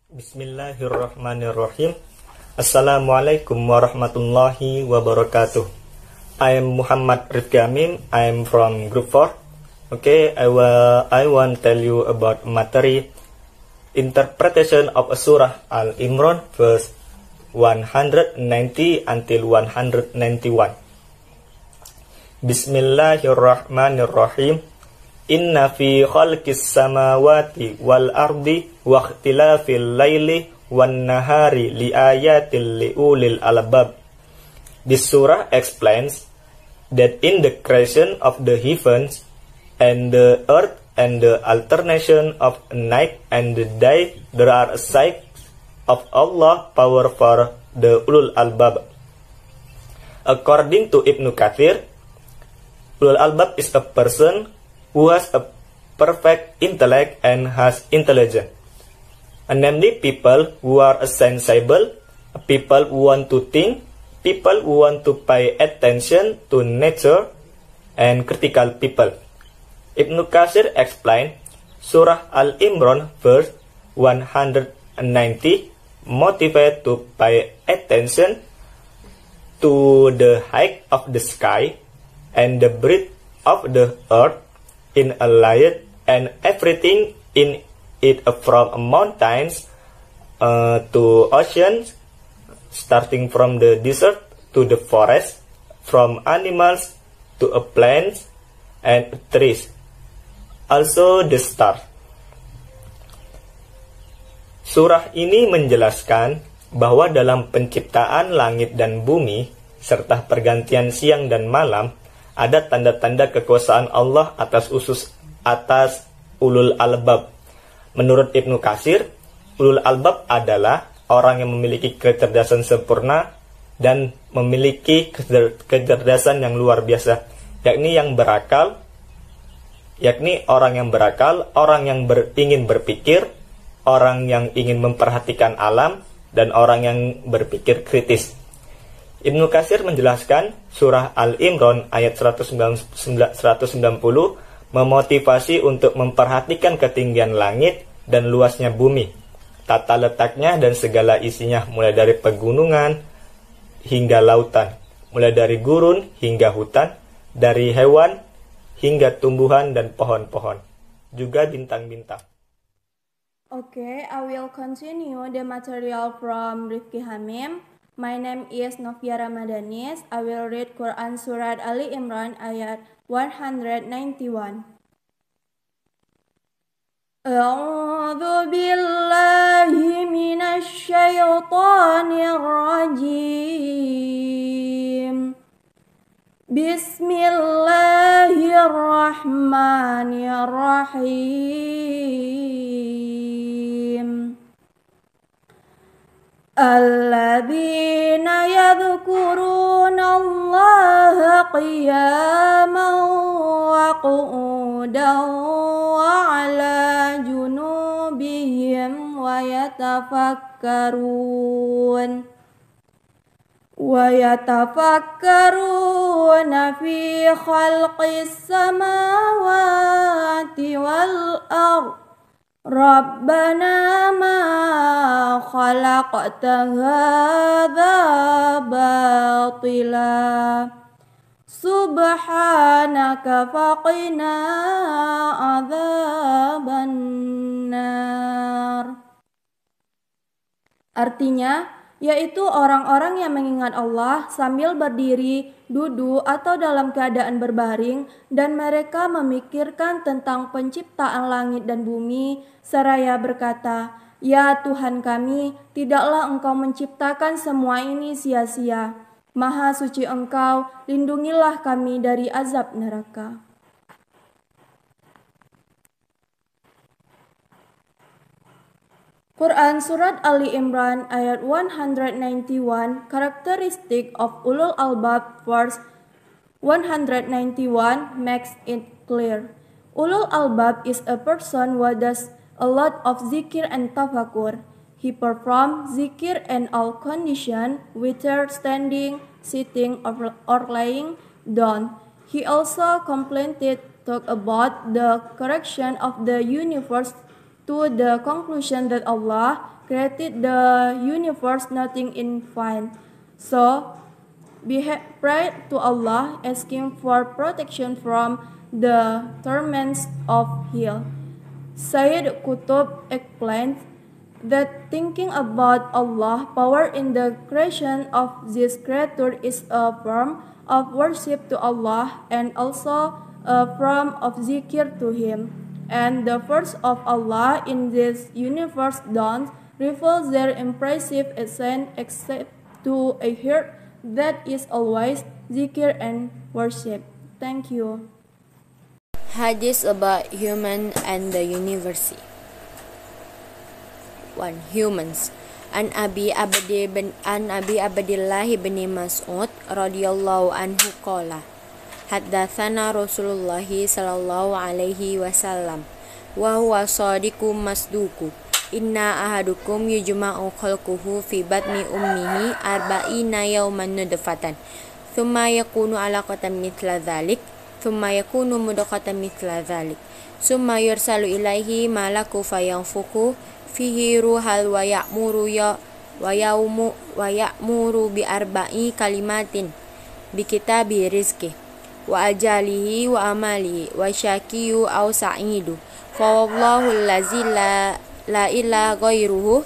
Bismillahirrahmanirrahim. Assalamualaikum warahmatullahi wabarakatuh. I am Muhammad Rifki Amin. I am from Group 4. Okay, I want to tell you about materi interpretation of Surah Al-Imran verse 190 until 191. Bismillahirrahmanirrahim. Inna fi khalqis samawati wal ardi wa ikhtilafil laili wan nahari li ayatil liulil albab. This surah explains that in the creation of the heavens and the earth and the alternation of night and the day there are signs of Allah power for the ulul albab. According to Ibnu Katsir, ulul albab is a person who has a perfect intellect and has intelligence, and namely people who are sensible, people who want to think, people who want to pay attention to nature, and critical people. Ibnu Katsir explained Surah Al-Imran verse 190 motivate to pay attention to the height of the sky and the breadth of the earth in a light and everything in it, from mountains to oceans, starting from the desert to the forest, from animals to plants and trees, also the stars. Surah ini menjelaskan bahwa dalam penciptaan langit dan bumi serta pergantian siang dan malam ada tanda-tanda kekuasaan Allah atas ulul albab. Menurut Ibnu Katsir, ulul albab adalah orang yang memiliki kecerdasan sempurna dan memiliki kecerdasan yang luar biasa, yakni orang yang berakal, orang yang ingin berpikir, orang yang ingin memperhatikan alam, dan orang yang berpikir kritis. Ibnu Katsir menjelaskan surah Al-Imran ayat 190 memotivasi untuk memperhatikan ketinggian langit dan luasnya bumi, tata letaknya dan segala isinya, mulai dari pegunungan hingga lautan, mulai dari gurun hingga hutan, dari hewan hingga tumbuhan dan pohon-pohon, juga bintang-bintang. Okay, I will continue the material from Rifki Hamim. My name is Novia Ramadanis. I will read Quran Surat Ali Imran ayat 191. A'udzu billahi minasy syaithanir rajim. Bismillahirrahmanirrahim. Alladzina yadhkuruna Allaha qiyaman wa qu'udan wa 'ala junubihim wa yatafakkaruna fi khalqis samawati wal ardh. Rabbana ma khalaqta hadza batila subhanaka faqina adzabannar. Artinya, yaitu orang-orang yang mengingat Allah sambil berdiri, duduk, atau dalam keadaan berbaring, dan mereka memikirkan tentang penciptaan langit dan bumi, seraya berkata, "Ya Tuhan kami, tidaklah Engkau menciptakan semua ini sia-sia. Maha suci Engkau, lindungilah kami dari azab neraka." Quran Surat Ali Imran ayat 191, Characteristic of Ulul Albab verse 191 makes it clear. Ulul Albab is a person who does a lot of zikir and tafakur. He performs zikir in all conditions, whether standing, sitting, or lying down. He also completed talk about the correction of the universe to the conclusion that Allah created the universe, nothing in vain. So, pray to Allah, asking for protection from the torments of hell. Sayyid Qutb explained that thinking about Allah's power in the creation of this creature is a form of worship to Allah and also a form of zikr to Him. And the force of Allah in this universe don't reveal their impressive essence except to a heart that is always zikr and worship. Thank you. Hadith about human and the universe. 1. Humans. An Abi Abdillah bin Mas'ud radhiyallahu anhu qala haddatsana Rasulullah sallallahu alaihi wasallam wa huwa shadiqum masduku inna ahadukum yujma'u khalquhu fi batni ummihi arba'ina yawman nudfatan thumma yakunu alaqatan mithla dhalik thumma yakunu mudghatan mithla dhalik thumma yursalu ilaihi malaku fayanfukhu fihi ruhal wa ya'muru bi arba'i kalimatin bi kitabi rizqi wa ajalihi wa amalihi wa syakiyu aw sa'idu fa wallahu allazi la ilaha ghairuhu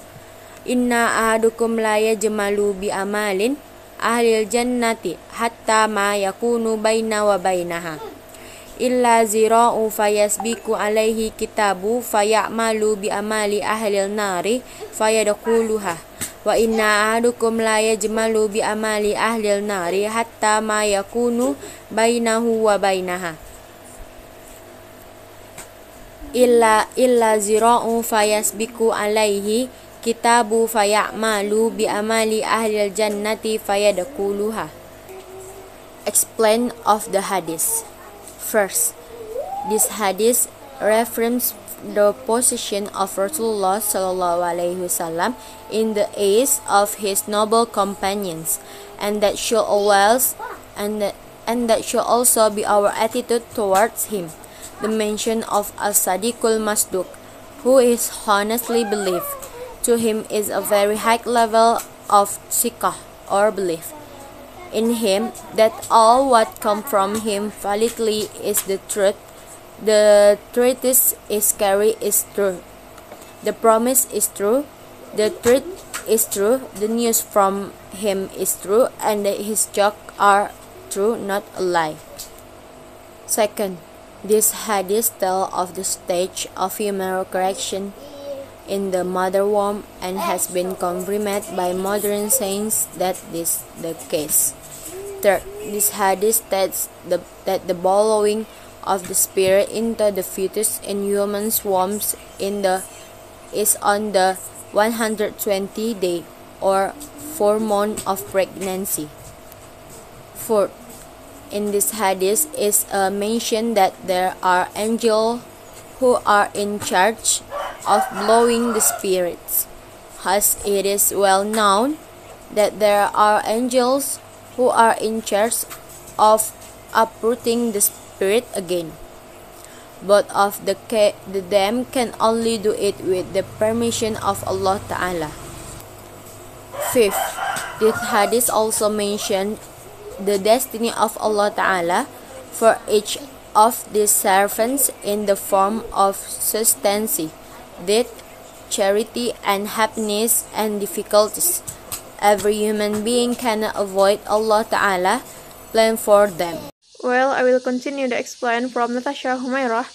inna ahadukum la yajmalu bi amalin ahlil jannati hatta ma yakunu baina wa bainaha illa zira'u fayasbiku alaihi kitabu fayamalu bi amali ahlil nari fayadkhuluha wa inna ahadukum la yajmalu bi amali ahlil nari hatta ma yakunu bainahu wa bainaha illa zira'u fayasbiku alaihi kitabu fayamalu bi amali ahlil jannati fayadkhuluha. Explain of the hadith. First, this hadith reference the position of Rasulullah sallallahu alaihi wasallam in the eyes of his noble companions, and that should also be our attitude towards him. The mention of as-sadiqul masduq, who is honestly believed, to him is a very high level of siqah or belief in him, that all what come from him validly is the truth. The treatise is carried is true. The promise is true. The truth is true. The news from him is true, and his jokes are true, not a lie. Second, this hadith tells of the stage of human correction in the mother womb and has been confirmed by modern science that this is the case. Third, this hadith states that the blowing of the spirit into the fetus in human's wombs is on the 120th day or 4 months of pregnancy. Fourth, in this hadith is a mention that there are angels who are in charge of blowing the spirits, as it is well known that there are angels who are in charge of uprooting the spirit again. Both of them can only do it with the permission of Allah Ta'ala. Fifth, this hadith also mentioned the destiny of Allah Ta'ala for each of these servants in the form of sustenance, death, charity, and happiness and difficulties. Every human being cannot avoid Allah Ta'ala plan for them. Well, I will continue the explain from Natasha Humairah.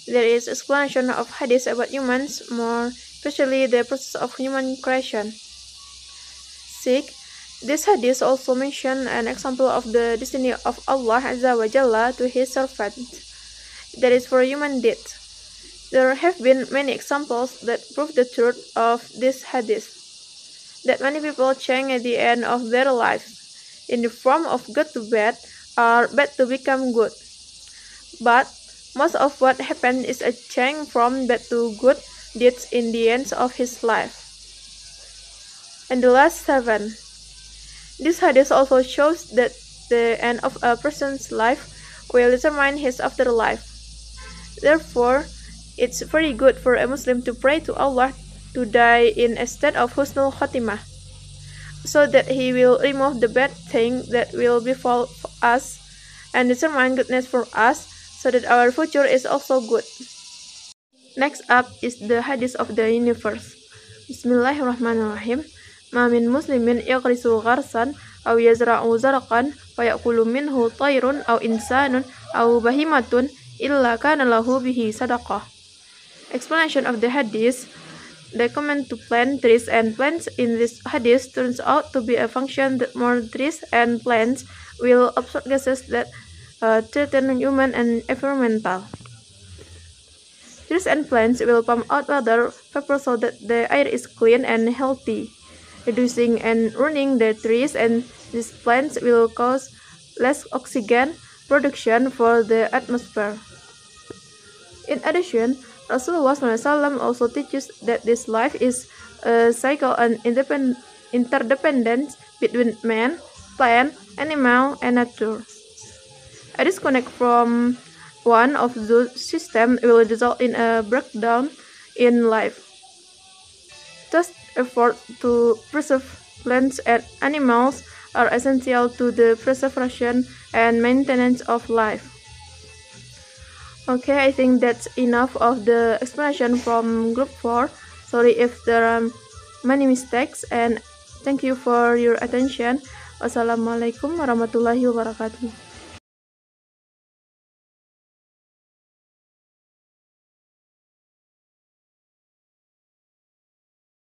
There is explanation of hadith about humans, more especially the process of human creation. 6. This hadith also mention an example of the destiny of Allah Azza wa Jalla to his servant. That is for human death. There have been many examples that prove the truth of this hadith, that many people change at the end of their lives in the form of good to bad or bad to become good. But most of what happened is a change from bad to good deeds in the end of his life. And the last 7. This hadith also shows that the end of a person's life will determine his afterlife. Therefore, it's very good for a Muslim to pray to Allah to die in a state of husnul khotimah, so that He will remove the bad thing that will befall us and determine goodness for us, so that our future is also good. Next up is the hadith of the universe. Bismillahirrahmanirrahim. Ma min muslimin yaghrisu gharsan aw yazra'u zarqan fayakulu minhu tayrun aw insanun aw bahimatun illa kana lahu bihi sadaqah. Explanation of the hadith. The command to plant trees and plants in this hadith turns out to be a function that more trees and plants will absorb gases that threaten human and environmental. Trees and plants will pump out water vapor so that the air is clean and healthy. Reducing and ruining the trees and these plants will cause less oxygen production for the atmosphere. In addition, Rasulullah SAW also teaches that this life is a cycle and interdependence between man, plant, animal, and nature. A disconnect from one of those systems will result in a breakdown in life. Thus, efforts to preserve plants and animals are essential to the preservation and maintenance of life. Okay, I think that's enough of the explanation from group 4. Sorry if there are many mistakes, and thank you for your attention. Wassalamualaikum warahmatullahi wabarakatuh.